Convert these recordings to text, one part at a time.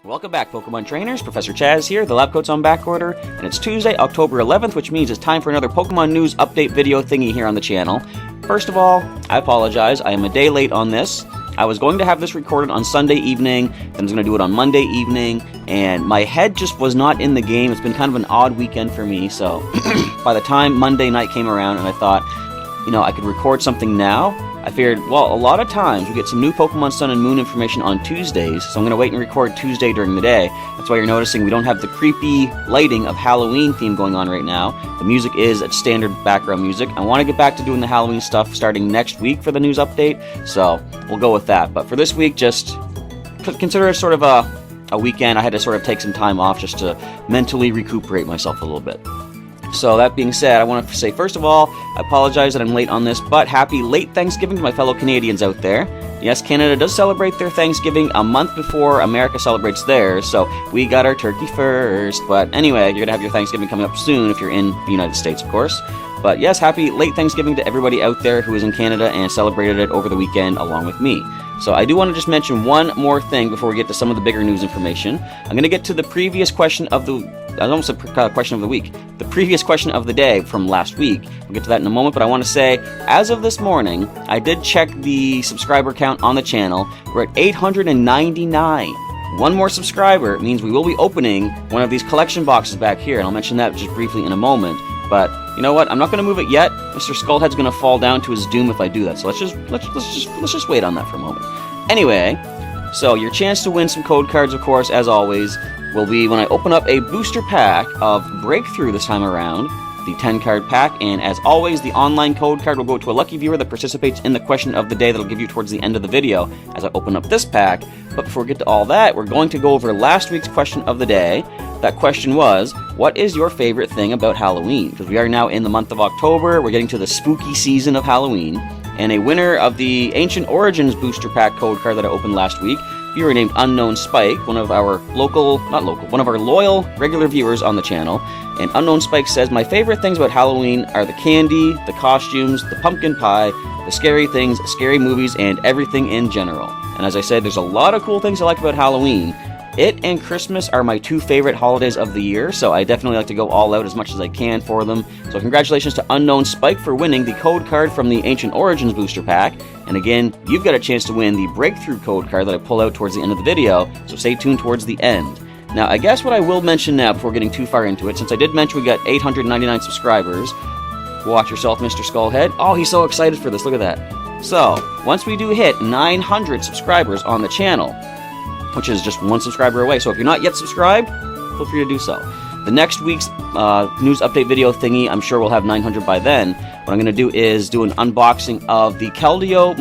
Welcome back, Pokemon Trainers. Professor Chaz here. The lab coat's on back order, and it's Tuesday, October 11th, which means it's time for another Pokemon news update video thingy here on the channel. First of all, I apologize. I am a day late on this. I was going to have this recorded on Sunday evening, then I was going to do it on Monday evening, and my head just was not in the game. It's been kind of an odd weekend for me, so by the time Monday night came around and I thought, you know, I could record something now, I figured, well, a lot of times we get some new Pokemon Sun and Moon information on Tuesdays, so I'm going to wait and record Tuesday during the day. That's why you're noticing we don't have the creepy lighting of Halloween theme going on right now. The music is at standard background music. I want to get back to doing the Halloween stuff starting next week for the news update, so we'll go with that. But for this week, just consider it sort of a weekend. I had to sort of take some time off just to mentally recuperate myself a little bit. So that being said, I want to say, first of all, I apologize that I'm late on this, but happy late Thanksgiving to my fellow Canadians out there. Yes, Canada does celebrate their Thanksgiving a month before America celebrates theirs, so we got our turkey first. But anyway, you're going to have your Thanksgiving coming up soon if you're in the United States, of course. But yes, happy late Thanksgiving to everybody out there who is in Canada and celebrated it over the weekend along with me. So I do want to just mention one more thing before we get to some of the bigger news information. I'm going to get to the previous question of the... I almost said question of the week. The previous question of the day from last week. We'll get to that in a moment, but I want to say, as of this morning, I did check the subscriber count on the channel. We're at 899. One more subscriber means we will be opening one of these collection boxes back here, and I'll mention that just briefly in a moment. But you know what? I'm not going to move it yet. Mr. Skullhead's going to fall down to his doom if I do that. So let's just wait on that for a moment. Anyway, so your chance to win some code cards, of course, as always, will be when I open up a booster pack of Breakthrough this time around, the 10-card pack, and as always, the online code card will go to a lucky viewer that participates in the question of the day that I'll give you towards the end of the video as I open up this pack. But before we get to all that, we're going to go over last week's question of the day. That question was, what is your favorite thing about Halloween? Because we are now in the month of October, we're getting to the spooky season of Halloween, and a winner of the Ancient Origins booster pack code card that I opened last week, viewer named Unknown Spike, one of our one of our loyal regular viewers on the channel. And Unknown Spike says, my favorite things about Halloween are the candy, the costumes, the pumpkin pie, the scary things, scary movies, and everything in general. And as I said, there's a lot of cool things I like about Halloween. It and Christmas are my two favorite holidays of the year, so I definitely like to go all out as much as I can for them. So congratulations to Unknown Spike for winning the code card from the Ancient Origins booster pack. And again, you've got a chance to win the Breakthrough code card that I pull out towards the end of the video, so stay tuned towards the end. Now, I guess what I will mention now before getting too far into it, since I did mention we got 899 subscribers, watch yourself, Mr. Skullhead. Oh, he's so excited for this, look at that. So, once we do hit 900 subscribers on the channel, which is just one subscriber away. So if you're not yet subscribed, feel free to do so. The next week's news update video thingy, I'm sure we'll have 900 by then. What I'm going to do is do an unboxing of the Keldeo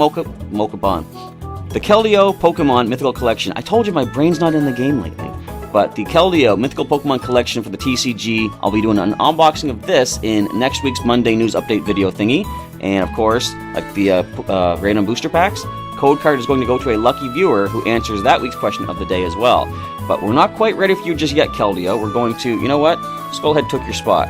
the Keldeo Pokemon Mythical Collection. I told you my brain's not in the game lately. But the Keldeo Mythical Pokemon Collection for the TCG, I'll be doing an unboxing of this in next week's Monday news update video thingy. And of course, like the random booster packs, code card is going to go to a lucky viewer who answers that week's question of the day as well. But we're not quite ready for you just yet, Keldeo. We're going to, you know what? Skullhead took your spot.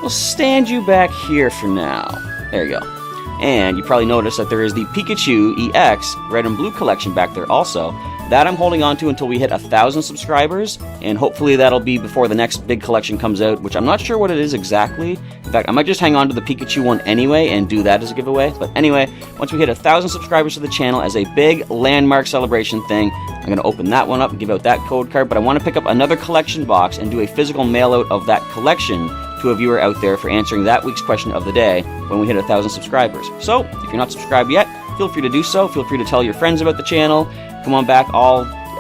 We'll stand you back here for now. There you go. And you probably noticed that there is the Pikachu-EX Red and Blue collection back there also. That I'm holding on to until we hit 1,000 subscribers, and hopefully that'll be before the next big collection comes out, which I'm not sure what it is exactly. In fact, I might just hang on to the Pikachu one anyway and do that as a giveaway. But anyway, once we hit 1,000 subscribers to the channel as a big landmark celebration thing, I'm going to open that one up and give out that code card, but I want to pick up another collection box and do a physical mail-out of that collection to a viewer out there for answering that week's question of the day when we hit 1,000 subscribers. So, if you're not subscribed yet, feel free to do so. Feel free to tell your friends about the channel. Come on back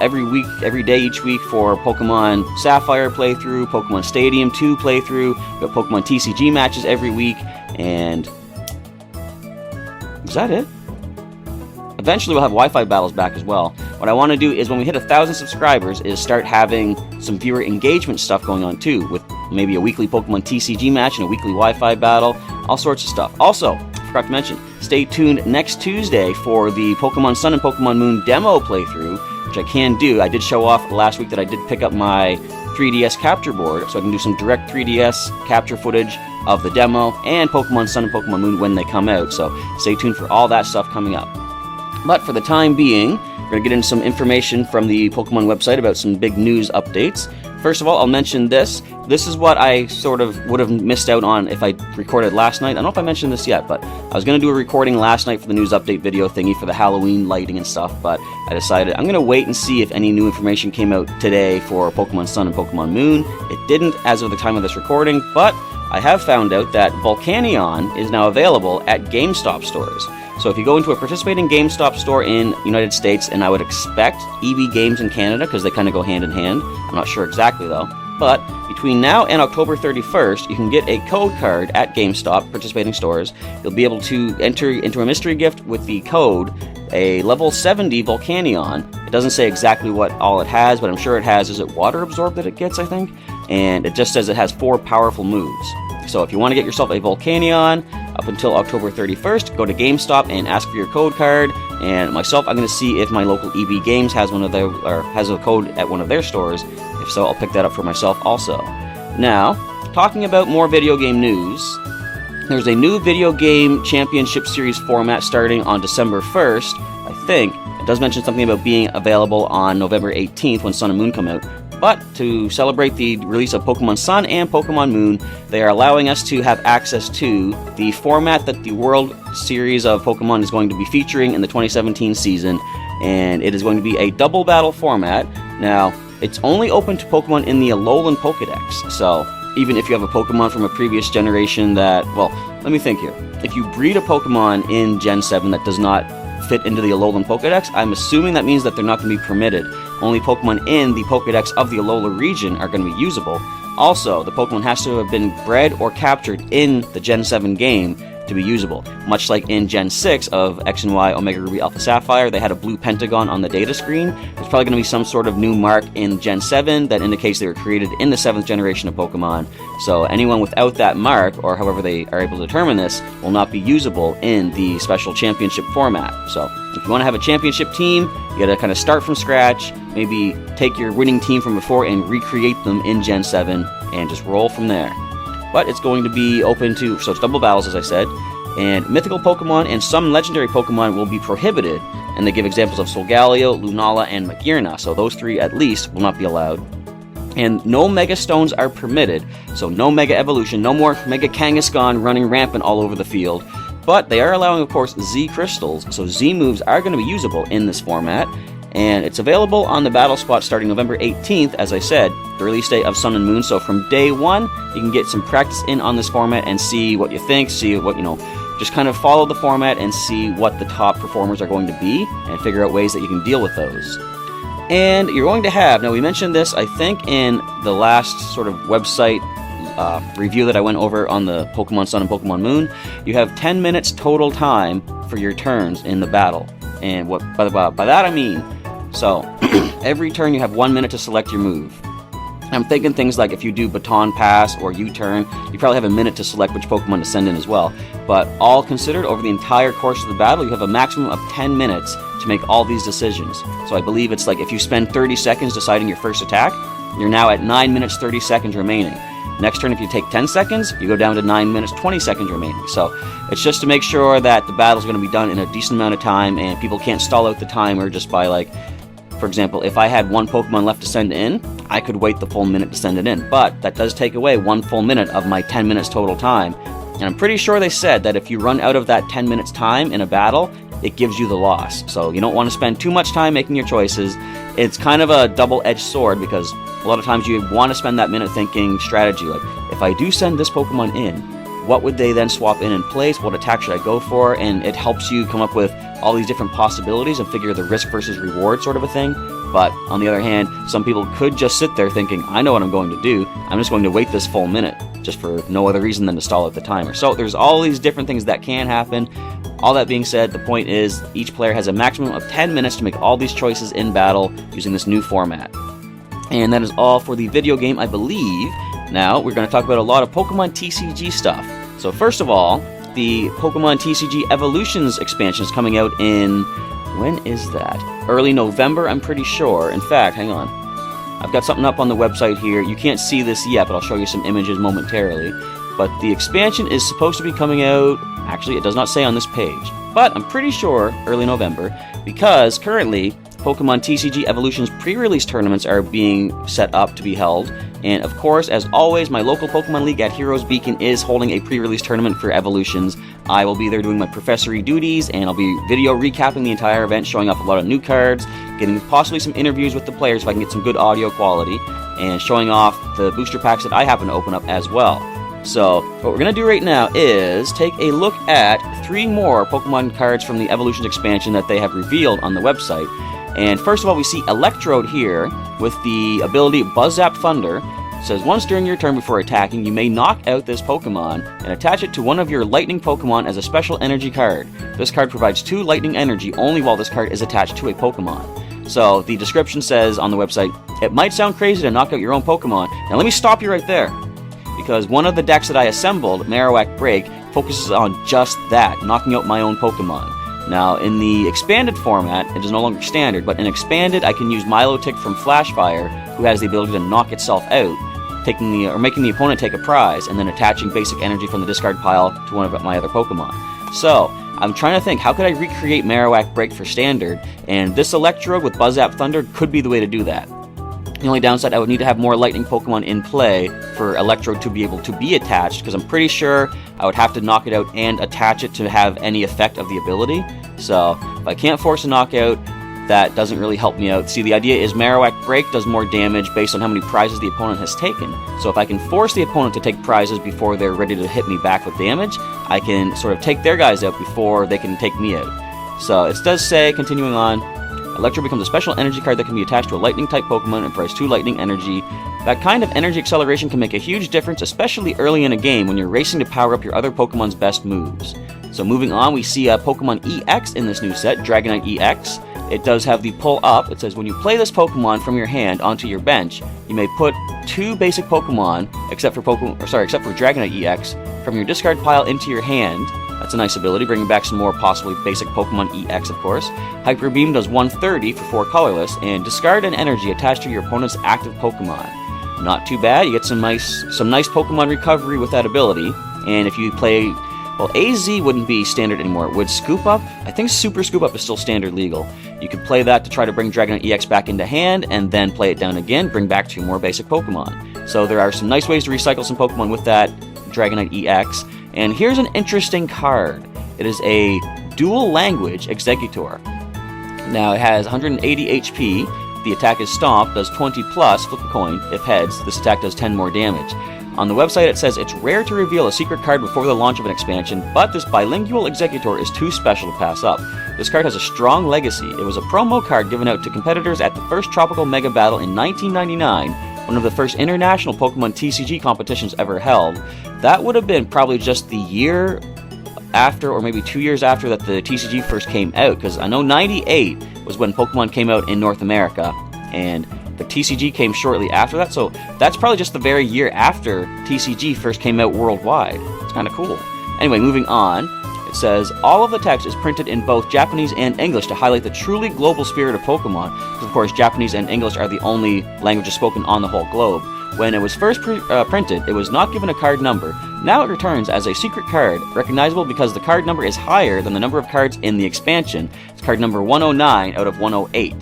every week, every day each week for Pokemon Sapphire playthrough, Pokemon Stadium 2 playthrough, we got Pokemon TCG matches every week, and is that it? Eventually we'll have Wi-Fi battles back as well. What I want to do is when we hit 1,000 subscribers is start having some viewer engagement stuff going on too, with maybe a weekly Pokemon TCG match and a weekly Wi-Fi battle, all sorts of stuff. Also, I forgot to mention, stay tuned next Tuesday for the Pokemon Sun and Pokemon Moon demo playthrough, which I can do. I did show off last week that I did pick up my 3DS capture board, so I can do some direct 3DS capture footage of the demo and Pokemon Sun and Pokemon Moon when they come out, so stay tuned for all that stuff coming up. But for the time being, We're going to get into some information from the Pokemon website about some big news updates. First of all, I'll mention this. This is what I sort of would have missed out on if I recorded last night. I don't know if I mentioned this yet, but I was going to do a recording last night for the news update video thingy for the Halloween lighting and stuff, but I decided I'm going to wait and see if any new information came out today for Pokemon Sun and Pokemon Moon. It didn't as of the time of this recording, but I have found out that Volcanion is now available at GameStop stores. So if you go into a participating GameStop store in the United States, and I would expect EB Games in Canada, because they kind of go hand in hand. I'm not sure exactly though. But between now and October 31st, you can get a code card at GameStop participating stores. You'll be able to enter into a mystery gift with the code a level 70 Volcanion. It doesn't say exactly what all it has, but I'm sure it has, is it water absorb that it gets, I think? And it just says it has 4 powerful moves. So if you want to get yourself a Volcanion up until October 31st, go to GameStop and ask for your code card. And myself, I'm going to see if my local EB Games has one of their, or has a code at one of their stores. If so, I'll pick that up for myself also. Now, talking about more video game news, there's a new video game championship series format starting on December 1st, I think. It does mention something about being available on November 18th when Sun and Moon come out. But to celebrate the release of Pokemon Sun and Pokemon Moon, they are allowing us to have access to the format that the World Series of Pokemon is going to be featuring in the 2017 season, and it is going to be a double battle format. Now, it's only open to Pokemon in the Alolan Pokédex, so even if you have a Pokemon from a previous generation that, well, let me think here. If you breed a Pokemon in Gen 7 that does not fit into the Alolan Pokédex, I'm assuming that means that they're not going to be permitted. Only Pokemon in the Pokédex of the Alola region are going to be usable. Also, the Pokemon has to have been bred or captured in the Gen 7 game to be usable. Much like in Gen 6 of X and Y, Omega Ruby, Alpha Sapphire, they had a blue pentagon on the data screen. There's probably going to be some sort of new mark in Gen 7 that indicates they were created in the 7th generation of Pokemon. So anyone without that mark, or however they are able to determine this, will not be usable in the special championship format. So if you want to have a championship team, you got to kind of start from scratch, maybe take your winning team from before and recreate them in Gen 7 and just roll from there. But it's going to be open to, so it's double battles as I said, and mythical Pokemon and some legendary Pokemon will be prohibited, and they give examples of Solgaleo, Lunala, and Magearna, so those 3 at least will not be allowed. And no Mega Stones are permitted, so no Mega Evolution, no more Mega Kangaskhan running rampant all over the field, but they are allowing, of course, Z Crystals, so Z moves are going to be usable in this format. And it's available on the battle spot starting November 18th, as I said, the release date of Sun and Moon. So from day one, you can get some practice in on this format and see what you think, see what, just kind of follow the format and see what the top performers are going to be and figure out ways that you can deal with those. And you're going to have, now we mentioned this, I think, in the last sort of website review that I went over on the Pokemon Sun and Pokemon Moon, you have 10 minutes total time for your turns in the battle. And what by that I mean, so every turn you have 1 minute to select your move. I'm thinking things like if you do Baton Pass or U-Turn, you probably have a minute to select which Pokemon to send in as well. But all considered, over the entire course of the battle, you have a maximum of 10 minutes to make all these decisions. So I believe it's like if you spend 30 seconds deciding your first attack, you're now at 9 minutes 30 seconds remaining. Next turn, if you take 10 seconds, you go down to 9 minutes 20 seconds remaining. So it's just to make sure that the battle's going to be done in a decent amount of time and people can't stall out the timer just by, like, for example, if I had 1 Pokemon left to send in, I could wait the full minute to send it in. But that does take away 1 full minute of my 10 minutes total time. And I'm pretty sure they said that if you run out of that 10 minutes time in a battle, it gives you the loss. So you don't want to spend too much time making your choices. It's kind of a double-edged sword because a lot of times you want to spend that minute thinking strategy, like, if I do send this Pokemon in, what would they then swap in place? What attack should I go for? And it helps you come up with all these different possibilities and figure the risk versus reward sort of a thing. But on the other hand, some people could just sit there thinking, I know what I'm going to do. I'm just going to wait this full minute just for no other reason than to stall out the timer. So there's all these different things that can happen. All that being said, the point is each player has a maximum of 10 minutes to make all these choices in battle using this new format. And that is all for the video game, I believe. Now, we're going to talk about a lot of Pokemon TCG stuff. So first of all, the Pokemon TCG Evolutions expansion is coming out in, when is that? Early November, I'm pretty sure. In fact, hang on. I've got something up on the website here. You can't see this yet, but I'll show you some images momentarily. But the expansion is supposed to be coming out, actually it does not say on this page, but I'm pretty sure early November, because currently Pokemon TCG Evolutions pre-release tournaments are being set up to be held. And of course, as always, my local Pokemon League at Heroes Beacon is holding a pre-release tournament for Evolutions. I will be there doing my professory duties, and I'll be video recapping the entire event, showing off a lot of new cards, getting possibly some interviews with the players if I can get some good audio quality, and showing off the booster packs that I happen to open up as well. So, what we're going to do right now is take a look at 3 more Pokemon cards from the Evolutions expansion that they have revealed on the website. And first of all, we see Electrode here with the ability Buzz Zap Thunder. It says, once during your turn before attacking, you may knock out this Pokemon and attach it to one of your Lightning Pokemon as a special energy card. This card provides 2 Lightning Energy only while this card is attached to a Pokemon. So, the description says on the website, it might sound crazy to knock out your own Pokemon. Now let me stop you right there, because one of the decks that I assembled, Marowak Break, focuses on just that, knocking out my own Pokemon. Now, in the expanded format, it is no longer standard, but in expanded, I can use Milotic from Flashfire, who has the ability to knock itself out, making the opponent take a prize, and then attaching basic energy from the discard pile to one of my other Pokemon. So, I'm trying to think, how could I recreate Marowak Break for standard? And this Electrode with Buzz Zap Thunder could be the way to do that. The only downside, I would need to have more Lightning Pokemon in play for Electrode to be able to be attached, because I'm pretty sure I would have to knock it out and attach it to have any effect of the ability. So, if I can't force a knockout, that doesn't really help me out. See, the idea is Marowak Break does more damage based on how many prizes the opponent has taken. So if I can force the opponent to take prizes before they're ready to hit me back with damage, I can sort of take their guys out before they can take me out. So it does say, continuing on, Electro becomes a special energy card that can be attached to a Lightning-type Pokemon and provides 2 Lightning Energy. That kind of energy acceleration can make a huge difference, especially early in a game when you're racing to power up your other Pokemon's best moves. So moving on, we see Pokemon EX in this new set, Dragonite-EX. It does have the pull up. It says when you play this Pokemon from your hand onto your bench, you may put 2 basic Pokemon, except for Dragonite-EX, from your discard pile into your hand. That's a nice ability, bringing back some more possibly basic Pokemon EX, of course. Hyper Beam does 130 for 4 colorless, and discard an energy attached to your opponent's active Pokemon. Not too bad. You get some nice Pokemon recovery with that ability. And if you play, well, AZ wouldn't be standard anymore. Would Scoop Up? I think Super Scoop Up is still standard legal. You could play that to try to bring Dragonite-EX back into hand, and then play it down again, bring back 2 more basic Pokemon. So there are some nice ways to recycle some Pokemon with that Dragonite-EX. And here's an interesting card. It is a dual language Exeggutor. Now it has 180 HP. The attack is Stomp, does 20 plus, flip a coin. If heads, this attack does 10 more damage. On the website it says it's rare to reveal a secret card before the launch of an expansion, but this bilingual Exeggutor is too special to pass up. This card has a strong legacy. It was a promo card given out to competitors at the first Tropical Mega Battle in 1999, one of the first international Pokemon TCG competitions ever held. That would have been probably just the year after, or maybe 2 years after that the TCG first came out, because I know 98 was when Pokemon came out in North America, and the TCG came shortly after that, so that's probably just the very year after TCG first came out worldwide. It's kind of cool. Anyway, moving on, it says, all of the text is printed in both Japanese and English to highlight the truly global spirit of Pokemon, because of course Japanese and English are the only languages spoken on the whole globe. When it was first printed, it was not given a card number. Now it returns as a secret card, recognizable because the card number is higher than the number of cards in the expansion. It's card number 109 out of 108.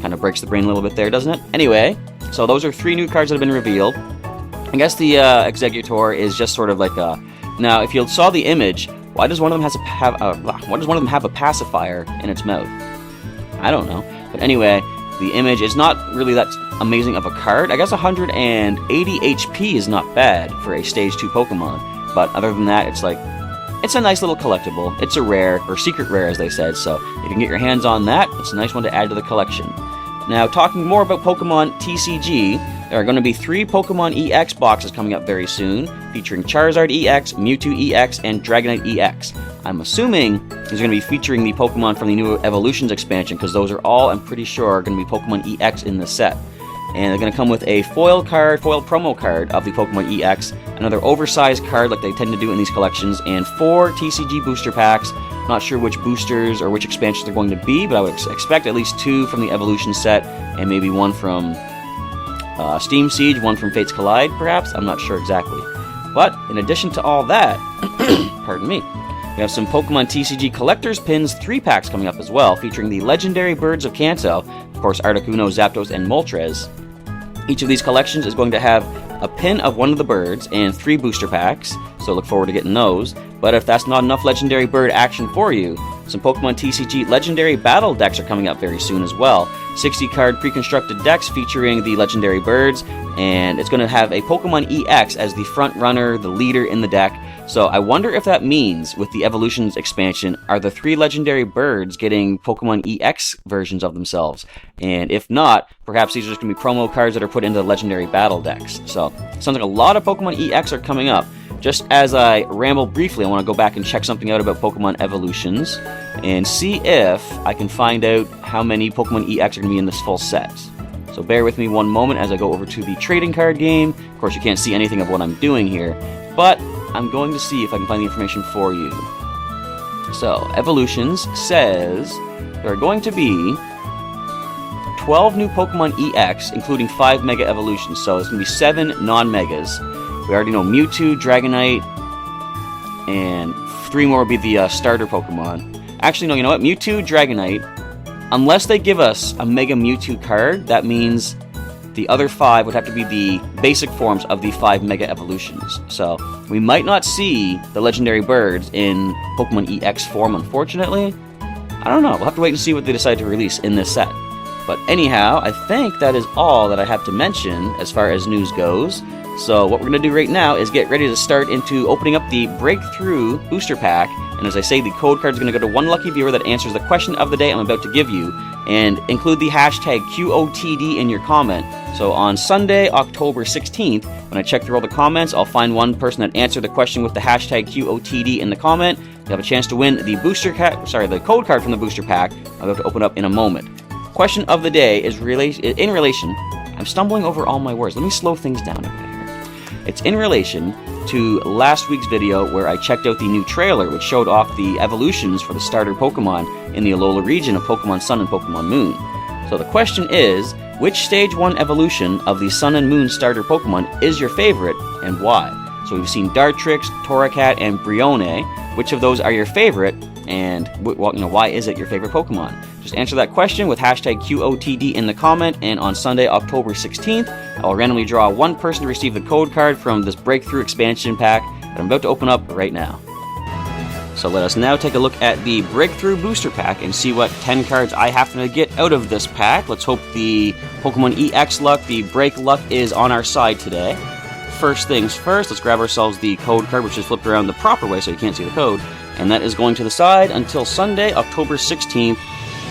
Kind of breaks the brain a little bit there, doesn't it? Anyway, so those are 3 new cards that have been revealed. I guess the Exeggutor is just sort of like a... Now, if you saw the image, why does one of them have a pacifier in its mouth? I don't know. But anyway, the image is not really that amazing of a card. I guess 180 HP is not bad for a Stage 2 Pokemon. But other than that, it's a nice little collectible. It's a rare, or secret rare as they said, so if you can get your hands on that, it's a nice one to add to the collection. Now, talking more about Pokemon TCG, there are going to be 3 Pokemon EX boxes coming up very soon, featuring Charizard-EX, Mewtwo-EX, and Dragonite-EX. I'm assuming these are going to be featuring the Pokemon from the new Evolutions expansion, because those are all, I'm pretty sure, are going to be Pokemon EX in this set. And they're going to come with a foil promo card of the Pokemon EX, another oversized card like they tend to do in these collections, and 4 TCG booster packs. Not sure which boosters or which expansions they're going to be, but I would expect at least 2 from the Evolution set, and maybe 1 from Steam Siege, 1 from Fates Collide, perhaps? I'm not sure exactly. But, in addition to all that, pardon me, we have some Pokemon TCG Collector's Pins 3-packs coming up as well, featuring the Legendary Birds of Kanto. course, Articuno, Zapdos, and Moltres. Each of these collections is going to have a pin of one of the birds and 3 booster packs, so look forward to getting those. But if that's not enough legendary bird action for you, some Pokemon TCG legendary battle decks are coming up very soon as well. 60 card pre-constructed decks featuring the legendary birds, and it's going to have a Pokemon EX as the front runner, the leader in the deck. So I wonder if that means, with the Evolutions expansion, are the 3 legendary birds getting Pokemon EX versions of themselves? And if not, perhaps these are just going to be promo cards that are put into the legendary battle decks. So, sounds like a lot of Pokemon EX are coming up. Just as I ramble briefly, I want to go back and check something out about Pokemon Evolutions and see if I can find out how many Pokemon EX are going to be in this full set. So bear with me one moment as I go over to the trading card game. Of course, you can't see anything of what I'm doing here, but I'm going to see if I can find the information for you. So, Evolutions says there are going to be 12 new Pokemon EX, including 5 Mega Evolutions. So, it's going to be 7 non-Megas. We already know Mewtwo, Dragonite, and 3 more will be the starter Pokemon. Actually, no, you know what? Mewtwo, Dragonite, unless they give us a Mega Mewtwo card, that means the other 5 would have to be the basic forms of the 5 Mega Evolutions. So, we might not see the legendary birds in Pokemon EX form, unfortunately. I don't know. We'll have to wait and see what they decide to release in this set. But anyhow, I think that is all that I have to mention as far as news goes. So what we're going to do right now is get ready to start into opening up the Breakthrough Booster Pack. And as I say, the code card is going to go to one lucky viewer that answers the question of the day I'm about to give you. And include the hashtag QOTD in your comment. So on Sunday, October 16th, when I check through all the comments, I'll find one person that answered the question with the hashtag QOTD in the comment. You have a chance to win the the code card from the booster pack I'm about to open up in a moment. Question of the day is in relation. I'm stumbling over all my words. Let me slow things down a bit here. It's in relation to last week's video where I checked out the new trailer which showed off the evolutions for the starter Pokemon in the Alola region of Pokémon Sun and Pokémon Moon. So the question is, which Stage 1 evolution of the Sun and Moon starter Pokemon is your favorite and why? So we've seen Dartrix, Torracat, and Brione. Which of those are your favorite and why is it your favorite Pokemon? Just answer that question with hashtag QOTD in the comment, and on Sunday, October 16th, I'll randomly draw one person to receive the code card from this Breakthrough expansion pack that I'm about to open up right now. So let us now take a look at the Breakthrough Booster Pack and see what 10 cards I have to get out of this pack. Let's hope the Pokemon EX luck, the Break luck, is on our side today. First things first, let's grab ourselves the code card, which is flipped around the proper way so you can't see the code. And that is going to the side until Sunday, October 16th,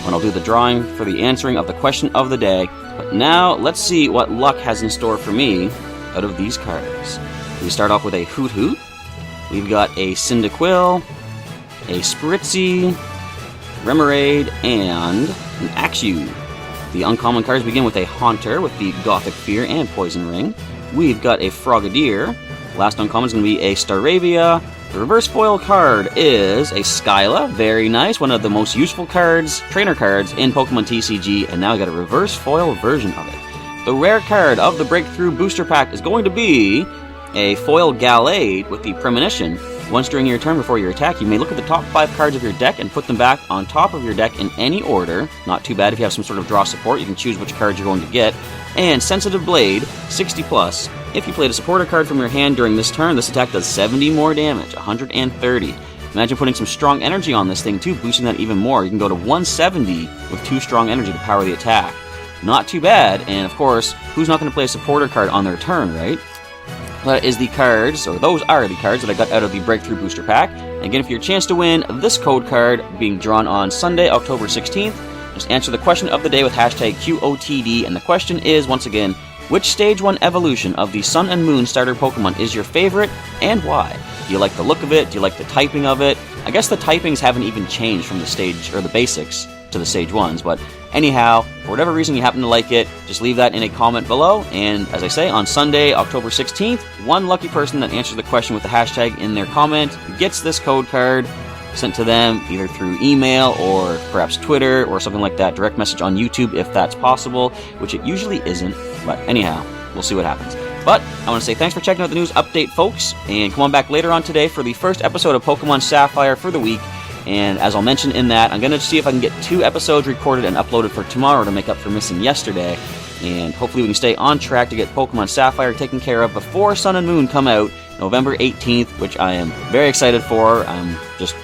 when I'll do the drawing for the answering of the question of the day. But now, let's see what luck has in store for me out of these cards. We start off with a Hoot Hoot. We've got a Cyndaquil, a Spritzy, Remoraid, and an Axew. The uncommon cards begin with a Haunter with the Gothic Fear and Poison Ring. We've got a Frogadier. Last uncommon is going to be a Staravia. The reverse foil card is a Skyla. Very nice. One of the most useful cards, trainer cards, in Pokemon TCG. And now I got a reverse foil version of it. The rare card of the Breakthrough Booster Pack is going to be a foil Gallade with the Premonition. Once during your turn before your attack, you may look at the top 5 cards of your deck and put them back on top of your deck in any order. Not too bad if you have some sort of draw support, you can choose which cards you're going to get. And Sensitive Blade, 60+. If you played a supporter card from your hand during this turn, this attack does 70 more damage, 130. Imagine putting some strong energy on this thing too, boosting that even more. You can go to 170 with 2 strong energy to power the attack. Not too bad, and of course, who's not going to play a supporter card on their turn, right? That is the cards, or those are the cards that I got out of the Breakthrough Booster Pack. Again, for your chance to win this code card being drawn on Sunday, October 16th, just answer the question of the day with hashtag QOTD, and the question is, once again, which Stage 1 evolution of the Sun and Moon starter Pokemon is your favorite, and why? Do you like the look of it? Do you like the typing of it? I guess the typings haven't even changed from the stage, or the basics, to the Stage 1s, but anyhow, for whatever reason you happen to like it, just leave that in a comment below, and as I say, on Sunday, October 16th, one lucky person that answers the question with the hashtag in their comment gets this code card sent to them either through email or perhaps Twitter or something like that, direct message on YouTube if that's possible, which it usually isn't, but anyhow, we'll see what happens. But I want to say thanks for checking out the news update, folks, and come on back later on today for the first episode of Pokemon Sapphire for the week. And as I'll mention in that, I'm going to see if I can get 2 episodes recorded and uploaded for tomorrow to make up for missing yesterday. And hopefully we can stay on track to get Pokemon Sapphire taken care of before Sun and Moon come out November 18th, which I am very excited for. I'm just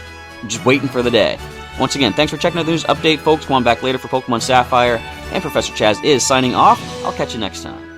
waiting for the day. Once again, thanks for checking out the news update, folks. Come on back later for Pokemon Sapphire. And Professor Chaz is signing off. I'll catch you next time.